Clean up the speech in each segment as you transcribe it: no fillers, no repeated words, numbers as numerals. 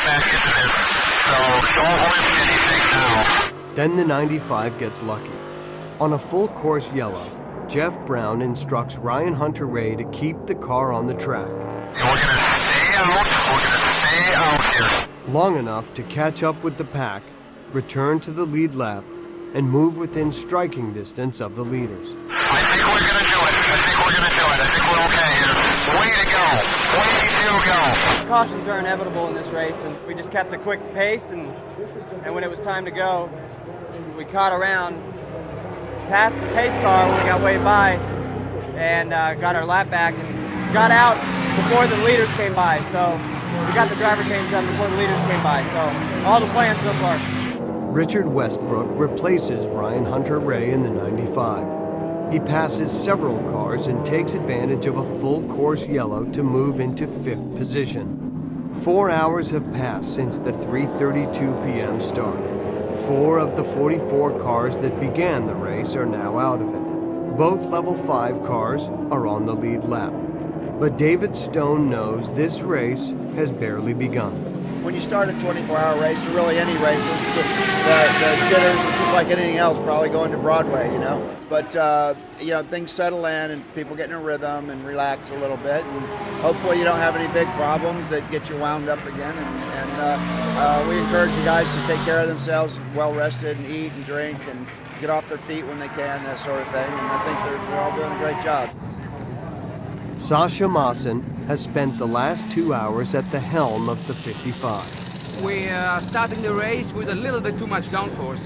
fast as it is. So don't risk anything now. Then the 95 gets lucky. On a full course yellow, Jeff Brown instructs Ryan Hunter-Reay to keep the car on the track. And we're going to stay out. We're going to stay out here. Long enough to catch up with the pack, return to the lead lap, and move within striking distance of the leaders. I think we're going to do it. I think we're okay here. Way to go. Way to go. Cautions are inevitable in this race, and we just kept a quick pace, and when it was time to go, we caught around, passed the pace car when we got way by, and got our lap back, and got out before the leaders came by. So we got the driver change done before the leaders came by. So all the plans so far. Richard Westbrook replaces Ryan Hunter-Reay in the 95. He passes several cars and takes advantage of a full course yellow to move into 5th position. 4 hours have passed since the 3:32 p.m. start. 4 of the 44 cars that began the race are now out of it. Both level 5 cars are on the lead lap. But David Stone knows this race has barely begun. When you start a 24-hour race, or really any races, the jitters are just like anything else, probably going to Broadway, you know. But, things settle in and people get in a rhythm and relax a little bit. And hopefully you don't have any big problems that get you wound up again. And we encourage you guys to take care of themselves, well-rested, and eat and drink and get off their feet when they can, that sort of thing. And I think they're all doing a great job. Sasha Maassen has spent the last 2 hours at the helm of the 55. We are starting the race with a little bit too much downforce.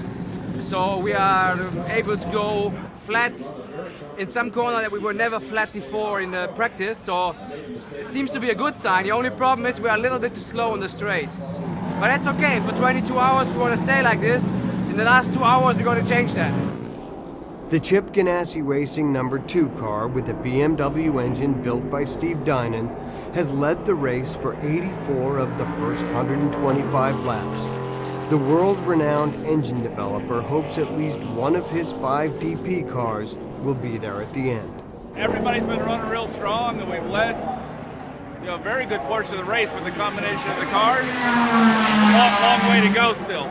So we are able to go flat in some corner that we were never flat before in the practice. So it seems to be a good sign. The only problem is we are a little bit too slow on the straight. But that's okay. For 22 hours we want to stay like this. In the last 2 hours we're going to change that. The Chip Ganassi Racing number 2 car with a BMW engine built by Steve Dinan has led the race for 84 of the first 125 laps. The world-renowned engine developer hopes at least one of his 5 DP cars will be there at the end. Everybody's been running real strong, and we've led a very good portion of the race with the combination of the cars. Long way to go still.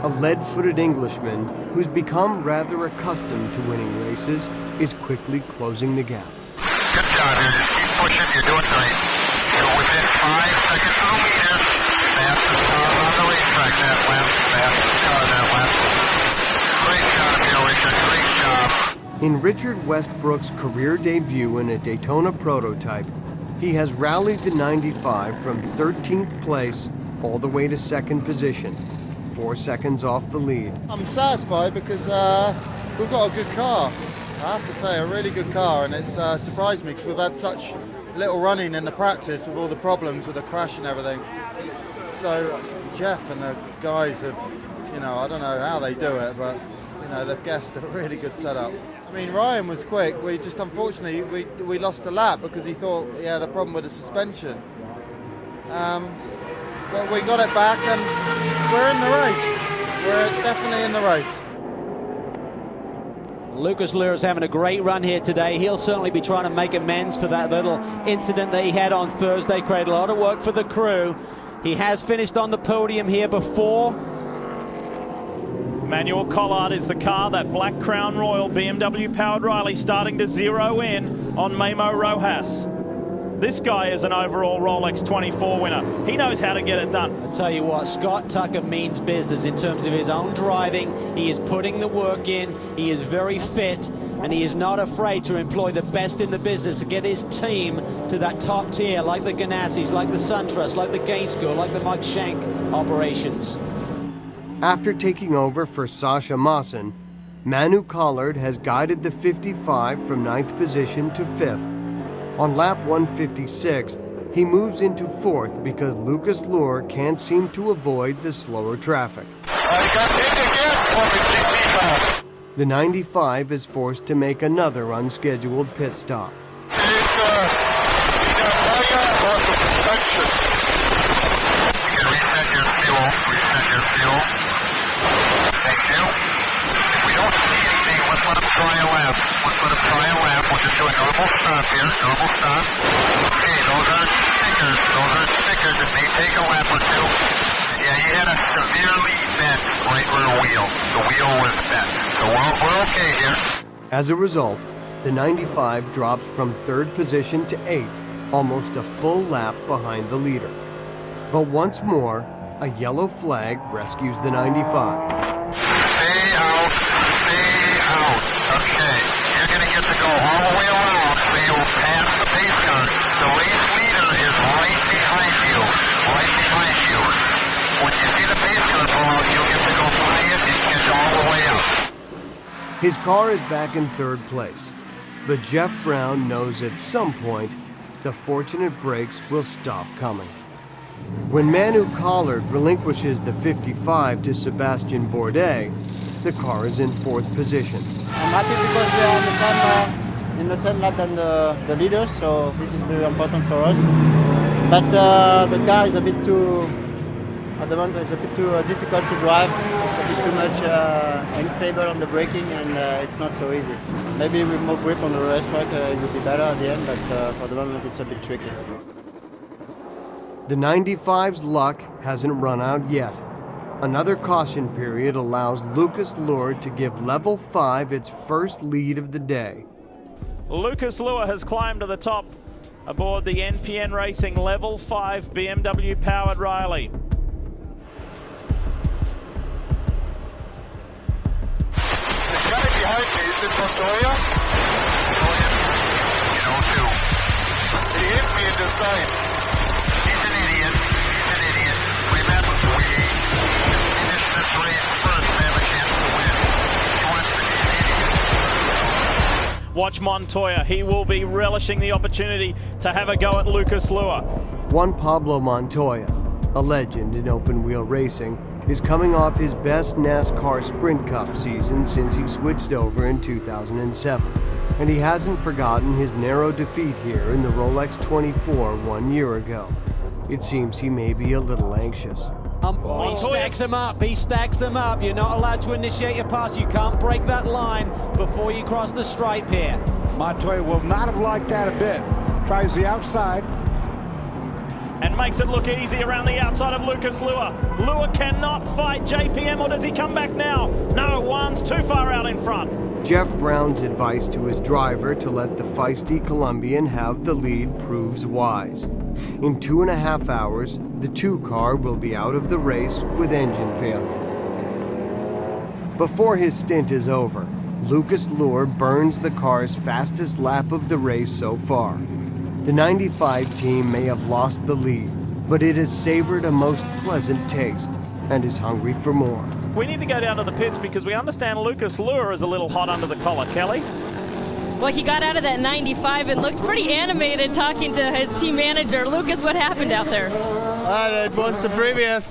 A lead-footed Englishman who's become rather accustomed to winning races is quickly closing the gap. Good job here. Just keep pushing. You're doing great. You're within 5 seconds of the leader. Fastest car on the racetrack that lap. Fastest car that lap. Great job, Neil Richard. Great job. In Richard Westbrook's career debut in a Daytona prototype, he has rallied the 95 from 13th place all the way to 2nd position. 4 seconds off the lead. I'm satisfied because we've got a good car. I have to say, a really good car, and it's surprised me because we've had such little running in the practice with all the problems with the crash and everything. So Jeff and the guys have, I don't know how they do it, but they've guessed a really good setup. I mean, Ryan was quick. We just unfortunately we lost a lap because he thought he had a problem with the suspension. But we got it back and we're in the race. We're definitely in the race. Lucas Luhr's having a great run here today. He'll certainly be trying to make amends for that little incident that he had on Thursday. Created a lot of work for the crew. He has finished on the podium here before. Manuel Collard is the car, that Black Crown Royal BMW powered Riley starting to zero in on Memo Rojas. This guy is an overall Rolex 24 winner. He knows how to get it done. I tell you what, Scott Tucker means business in terms of his own driving. He is putting the work in. He is very fit, and he is not afraid to employ the best in the business to get his team to that top tier, like the Ganassis, like the SunTrust, like the Gainskill, like the Mike Shank operations. After taking over for Sasha Maassen, Manu Collard has guided the 55 from 9th position to 5th. On lap 156, he moves into 4th because Lucas Luhr can't seem to avoid the slower traffic. The 95 is forced to make another unscheduled pit stop. We'll just do a normal stop here, normal stop. Okay, those are stickers. Those are stickers. It may take a lap or two. Yeah, he had a severely bent right rear wheel. The wheel was bent. So we're okay here. As a result, the 95 drops from 3rd position to 8th, almost a full lap behind the leader. But once more, a yellow flag rescues the 95. Stay out. Stay out. Okay. You're going to get to go all the way around so you'll pass the pace car. The race leader is right behind you. Right behind you. When you see the pace car pull out, you'll get to go by it and get all the way out. His car is back in 3rd place, but Jeff Brown knows at some point the fortunate breaks will stop coming. When Manu Collard relinquishes the 55 to Sebastian Bourdais, the car is in 4th position. I'm happy because we are in the same lap than the leaders, so this is very important for us. But the car is a bit too, at the moment, it's a bit too difficult to drive. It's a bit too much unstable on the braking, and it's not so easy. Maybe with more grip on the racetrack, it would be better at the end, but for the moment, it's a bit tricky. The 95's luck hasn't run out yet. Another caution period allows Lucas Luhr to give Level 5 its first lead of the day. Lucas Luhr has climbed to the top aboard the NPN Racing Level 5 BMW powered Riley. The guy behind me, is it Montoya? You know too. He hit me in the side. He's an idiot. He's an idiot. Remember, we finish this race first to have a chance to win. He wants to be an idiot. Watch Montoya. He will be relishing the opportunity to have a go at Lucas Luhr. Juan Pablo Montoya, a legend in open-wheel racing, is coming off his best NASCAR Sprint Cup season since he switched over in 2007. And he hasn't forgotten his narrow defeat here in the Rolex 24 1 year ago. It seems he may be a little anxious. He stacks them up. He stacks them up. You're not allowed to initiate your pass. You can't break that line before you cross the stripe here. Montoya will not have liked that a bit. Tries the outside. And makes it look easy around the outside of Lucas Luhr. Luhr cannot fight JPM, or does he come back now? No, Juan's too far out in front. Jeff Brown's advice to his driver to let the feisty Colombian have the lead proves wise. In 2.5 hours, the 2 car will be out of the race with engine failure. Before his stint is over, Lucas Luhr burns the car's fastest lap of the race so far. The 95 team may have lost the lead, but it has savored a most pleasant taste and is hungry for more. We need to go down to the pits because we understand Lucas Luhr is a little hot under the collar. Kelly? Well, he got out of that 95 and looked pretty animated talking to his team manager. Lucas, what happened out there? It was the previous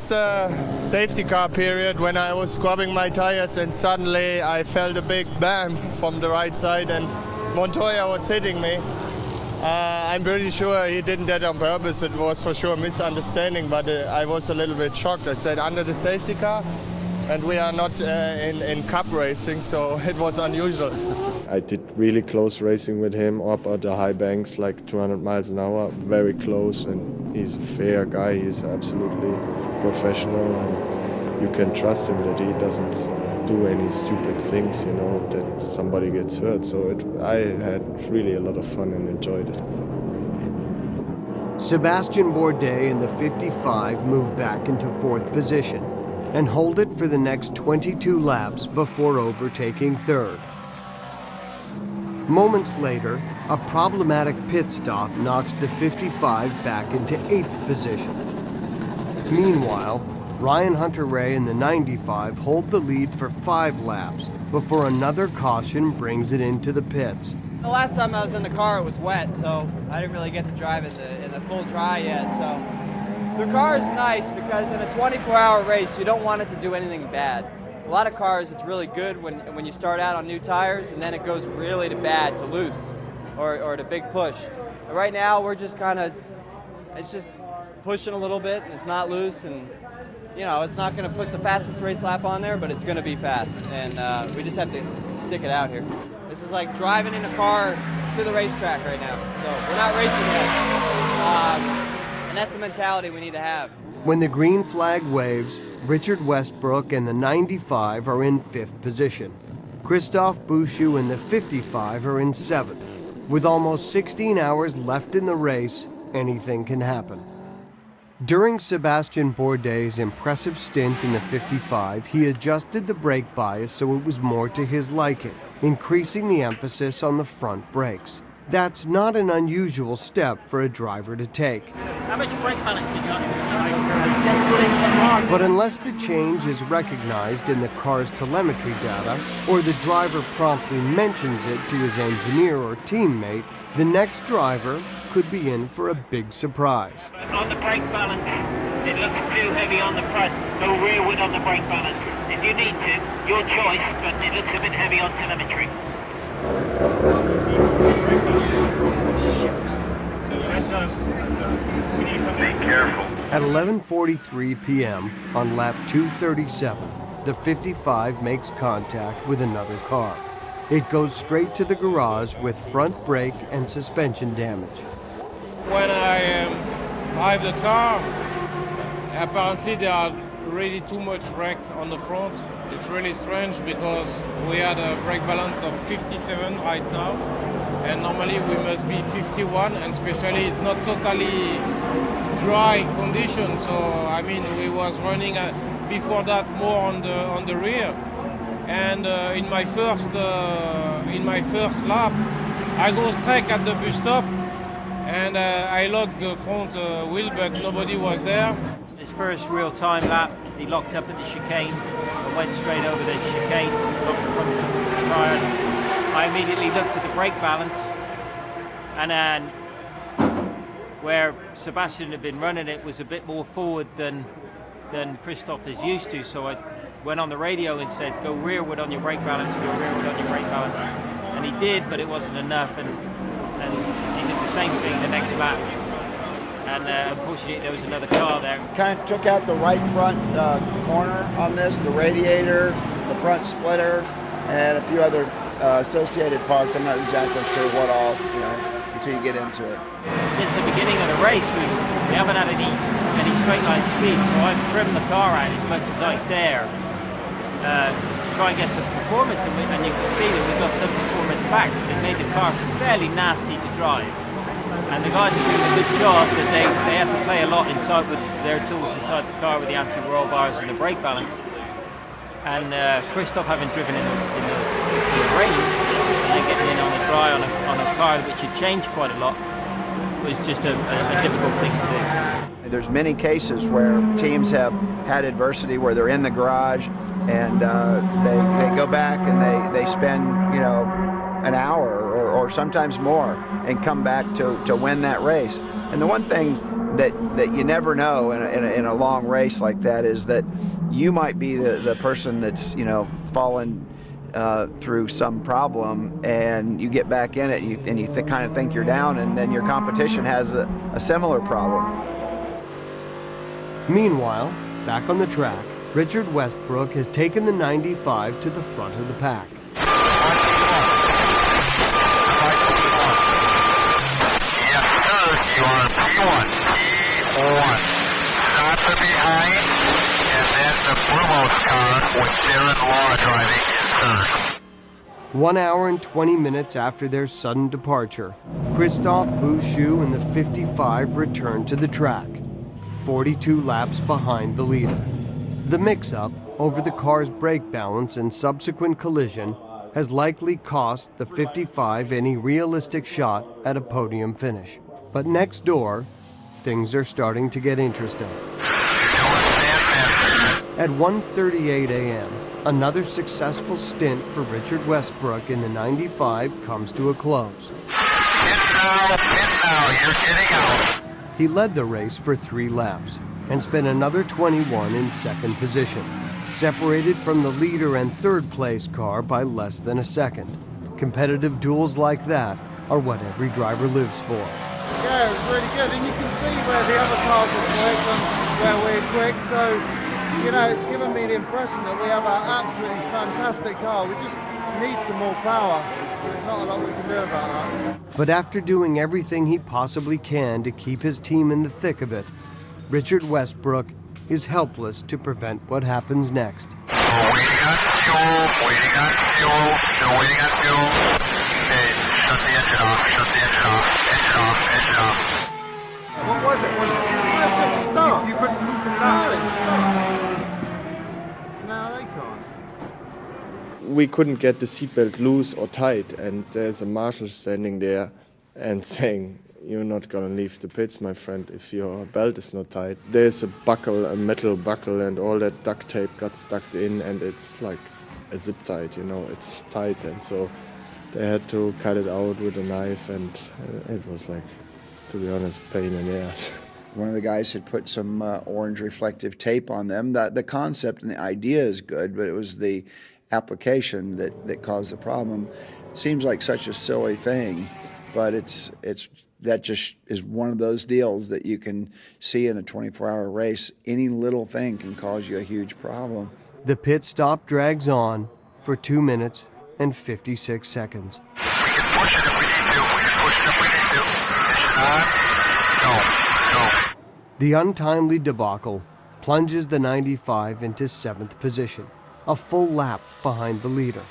safety car period when I was scrubbing my tires and suddenly I felt a big bang from the right side and Montoya was hitting me. I'm pretty sure he didn't that on purpose. It was for sure a misunderstanding, but I was a little bit shocked. I said under the safety car, and we are not in cup racing, so it was unusual. I did really close racing with him up at the high banks, like 200 miles an hour, very close, and he's a fair guy. He's absolutely professional, and you can trust him that he doesn't do any stupid things, you know, that somebody gets hurt. So I had really a lot of fun and enjoyed it. Sebastian Bourdais in the 55 moved back into 4th position and hold it for the next 22 laps before overtaking 3rd. Moments later, a problematic pit stop knocks the 55 back into 8th position. Meanwhile, Ryan Hunter-Reay and the 95 hold the lead for 5 laps before another caution brings it into the pits. The last time I was in the car, it was wet, so I didn't really get to drive in the full dry yet. So the car is nice because in a 24-hour race, you don't want it to do anything bad. A lot of cars, it's really good when you start out on new tires, and then it goes really to bad, to loose, or to big push. But right now, we're just it's just pushing a little bit, and it's not loose, and you know, it's not going to put the fastest race lap on there, but it's going to be fast, and we just have to stick it out here. This is like driving in a car to the racetrack right now, so we're not racing yet. And that's the mentality we need to have. When the green flag waves, Richard Westbrook and the 95 are in 5th position. Christophe Bouchou and the 55 are in 7th. With almost 16 hours left in the race, anything can happen. During Sébastien Bourdais' impressive stint in the 55, he adjusted the brake bias so it was more to his liking, increasing the emphasis on the front brakes. That's not an unusual step for a driver to take. How much brake balance did you have? But unless the change is recognized in the car's telemetry data, or the driver promptly mentions it to his engineer or teammate, the next driver could be in for a big surprise. On the brake balance, it looks too heavy on the front. Go rearward on the brake balance. If you need to, your choice, but it looks a bit heavy on telemetry. Be careful. At 11:43 p.m. on lap 237, the 55 makes contact with another car. It goes straight to the garage with front brake and suspension damage. When I drive the car, apparently there are really too much brake on the front. It's really strange because we had a brake balance of 57 right now, and normally we must be 51, and especially it's not totally dry condition. So I mean, we was running before that more on the rear, and in my first lap, I go straight at the bus stop, and I locked the front wheel, but nobody was there. His first real-time lap, he locked up at the chicane and went straight over the chicane, locked the front tyres. I immediately looked at the brake balance, and then where Sébastien had been running it was a bit more forward than Christophe is used to, so I went on the radio and said, go rearward on your brake balance, go rearward on your brake balance. And he did, but it wasn't enough, and he did the same thing the next lap. And unfortunately, there was another car there. Kind of took out the right front corner on this, the radiator, the front splitter, and a few other associated parts. I'm not exactly sure what all, until you get into it. Since the beginning of the race, we haven't had any straight line speed, so I've trimmed the car out as much as I dare to try and get some performance, and you can see that we got some performance back. It made the car fairly nasty to drive. And the guys are doing a good job that they had to play a lot inside with their tools inside the car with the anti-roll bars and the brake balance. And Christophe, having driven in the rain and then getting in on the dry on a car which had changed quite a lot, was just a difficult thing to do. There's many cases where teams have had adversity where they're in the garage and they go back and they spend an hour or sometimes more and come back to win that race. And the one thing that you never know in a long race like that is that you might be the person that's fallen through some problem, and you get back in it and you kind of think you're down, and then your competition has a similar problem. Meanwhile, back on the track, Richard Westbrook has taken the 95 to the front of the pack. You are P1. Not to behind, and then the Brumos car with Darren Law driving in third. 1 hour and 20 minutes after their sudden departure, Christophe Bouchou and the 55 return to the track, 42 laps behind the leader. The mix-up over the car's brake balance and subsequent collision has likely cost the 55 any realistic shot at a podium finish. But next door, things are starting to get interesting. At 1:38 a.m., another successful stint for Richard Westbrook in the 95 comes to a close. Pit now, you're getting out. He led the race for 3 laps and spent another 21 in second position, separated from the leader and third place car by less than a second. Competitive duels like that are what every driver lives for. Yeah, it was really good, and you can see where the other cars are quick and where we're quick, so it's given me the impression that we have an absolutely fantastic car. We just need some more power. There's not a lot we can do about that. But after doing everything he possibly can to keep his team in the thick of it, Richard Westbrook is helpless to prevent what happens next. Waiting on fuel, still waiting on fuel. Okay, shut the engine off, engine off. What was it? Just stop. You couldn't move it down. No, it stopped. No, they can't. We couldn't get the seatbelt loose or tight, and there's a marshal standing there and saying, "You're not gonna leave the pits, my friend, if your belt is not tight." There's a buckle, a metal buckle, and all that duct tape got stuck in, and it's like a zip tight, it's tight, and so they had to cut it out with a knife, and it was like, to be honest, pain in the ass. One of the guys had put some orange reflective tape on them. The concept and the idea is good, but it was the application that caused the problem. Seems like such a silly thing, but that just is one of those deals that you can see in a 24-hour race. Any little thing can cause you a huge problem. The pit stop drags on for 2 minutes and 56 seconds. We can push it if we need to. Ignition on. Go. The untimely debacle plunges the 95 into 7th position, a full lap behind the leader.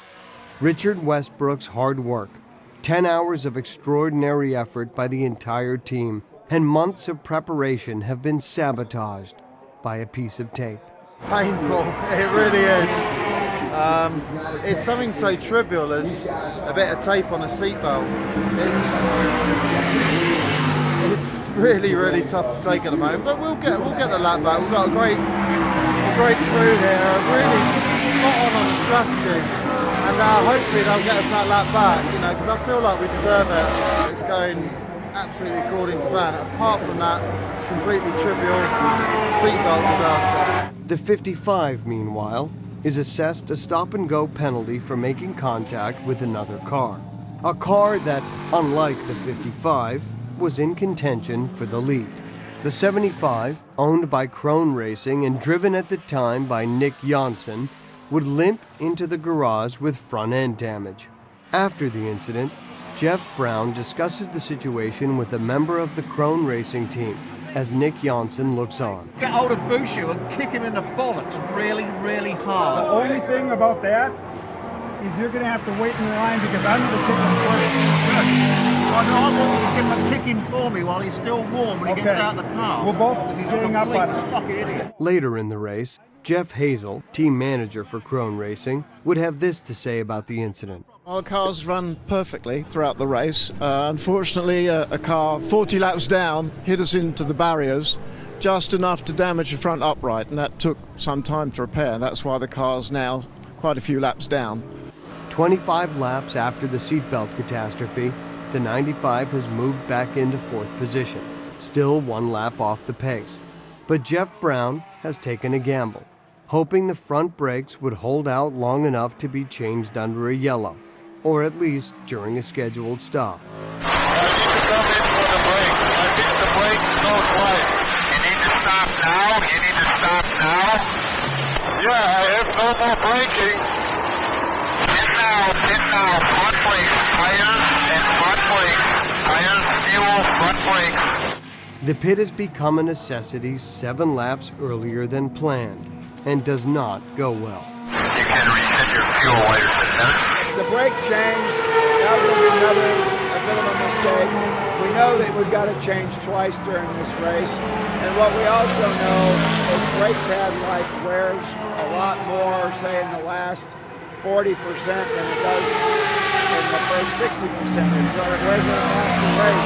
Richard Westbrook's hard work, 10 hours of extraordinary effort by the entire team, and months of preparation have been sabotaged by a piece of tape. Painful, it really is. It's something so trivial as a bit of tape on a seatbelt. It's really, really tough to take at the moment, but we'll get the lap back. We've got a great crew here, really spot on the strategy, and hopefully they'll get us that lap back, because I feel like we deserve it. It's going absolutely according to plan. Apart from that completely trivial seatbelt disaster. The 55, meanwhile, is assessed a stop-and-go penalty for making contact with another car. A car that, unlike the 55, was in contention for the lead. The 75, owned by Krone Racing and driven at the time by Nick Janssen, would limp into the garage with front-end damage. After the incident, Jeff Brown discusses the situation with a member of the Krone Racing team as Nick Janssen looks on. Get hold of Bushu and kick him in the bollocks really, really hard. The only thing about that is you're going to have to wait in line because I'm going to kick him first. Well, no, I want you to give him a kick in for me while he's still warm when he gets out of the car. We're both he's getting up on it. Fucking idiot. Later in the race, Jeff Hazel, team manager for Krone Racing, would have this to say about the incident. Our cars run perfectly throughout the race. Unfortunately, a car 40 laps down hit us into the barriers, just enough to damage the front upright, and that took some time to repair. That's why the car's now quite a few laps down. 25 laps after the seatbelt catastrophe, the 95 has moved back into 4th position, still 1 lap off the pace. But Jeff Brown has taken a gamble, hoping the front brakes would hold out long enough to be changed under a yellow, or at least during a scheduled stop. I need to come in for the brake. I think the brake is so tight. You need to stop now. Yeah, I have no more braking. Pit now. Front brakes, tires, and front brakes. Tires, fuel, front brakes. The pit has become a necessity 7 laps earlier than planned, and does not go well. You can reset your fuel while you're sitting there. The brake change, that was a bit of a mistake. We know that we've got to change twice during this race. And what we also know is brake pad life wears a lot more, say, in the last 40% than it does in the first 60%. It wears at a faster rate.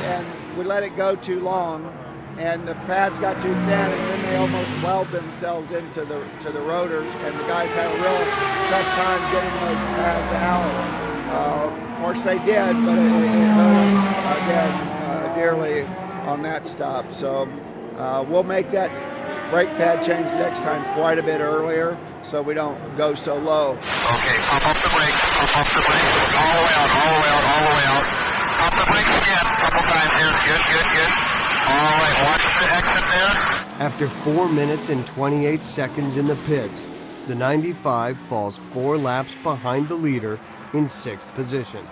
And we let it go too long, and the pads got too thin, and then they almost weld themselves into the rotors, and the guys had a real tough time getting those pads out. Of course they did, but it hurt us again dearly on that stop. So we'll make that brake pad change next time quite a bit earlier so we don't go so low. Okay, pump up the brakes, all the way out. Pump the brakes again, a couple times here. Good. All right, watch the exit there. After 4 minutes and 28 seconds in the pits, the 95 falls 4 laps behind the leader in 6th position.